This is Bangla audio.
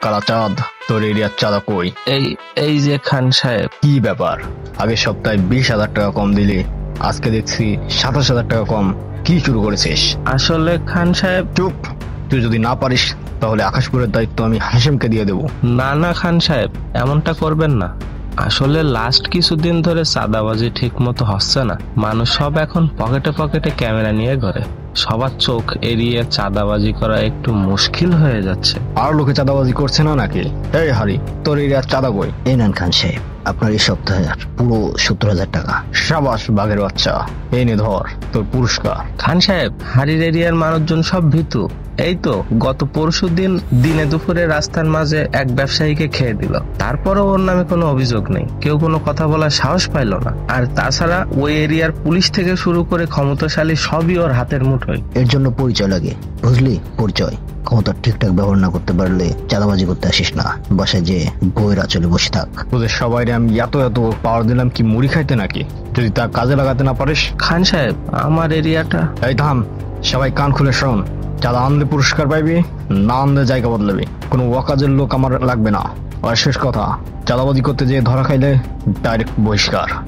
কালা চাঁদ, তোর এরিয়ার চাঁদা কই? এই এই যে খান সাহেব। কি ব্যাপার? আগের সপ্তাহে 20,000 টাকা কম দিলি, আজকে দেখছি 27,000 টাকা কম। কি শুরু করেছিস? আসলে খান সাহেব। চুপ! তুই যদি না পারিস তাহলে আকাশপুরের দায়িত্ব আমি হাসিমকে দিয়ে দেবো। না না খান সাহেব, এমনটা করবেন না। আসলে লাস্ট কিছুদিন ধরে চাঁদাবাজি ঠিক মতো হচ্ছে না। মানুষ সব এখন পকেটে পকেটে ক্যামেরা নিয়ে ঘরে, সবার চোখ এড়িয়ে চাঁদাবাজি করা একটু মুশকিল হয়ে যাচ্ছে। আর লোকে চাঁদাবাজি করছে না নাকি? এই হারি, তোর এরিয়ার চাঁদা কই? এই নেন খান সাহেব, আপনার এই সপ্তাহে পুরো 70,000 টাকা। সাবাস বাঘের বাচ্চা, এই নে ধর তোর পুরস্কার। খান সাহেব, হারির এরিয়ার মানুষজন সব ভীতু। এই তো গত পরশুদিন দিনে দুপুরে রাস্তার মাঝে এক ব্যবসায়ীকে খেয়ে দিল, তারপরও ওর নামে কোনো অভিযোগ নেই, কেউ কোনো কথা বলার সাহস পাইল না। আর তাছাড়া ওই এরিয়ার পুলিশ থেকে শুরু করে ক্ষমতাশালী সবই ওর হাতের মুঠোয়। এর জন্য পরিচয় লাগে, বুঝলি? পরিচয়। ক্ষমতা ঠিকঠাক ব্যবহার না করতে পারলে চাঁদাবাজি করতে আসিস না, বাসায় যে বইয়ের আঁচলে বসে থাক। তোদের সবাই আমি এত এত পাওয়ার দিলাম কি মুড়ি খাইতে নাকি? যদি তা কাজে লাগাতে না পারিস। খান সাহেব, আমার এরিয়াটা। এই থাম, সবাই কান খুলে শোন। চাঁদা আনলে পুরস্কার পাইবি, না আনলে জায়গা বদলাবি। কোনো ওয়াকাজের লোক আমার লাগবে না। আর শেষ কথা, চাঁদাবাজি করতে যেয়ে ধরা খাইলে ডাইরেক্ট বহিষ্কার।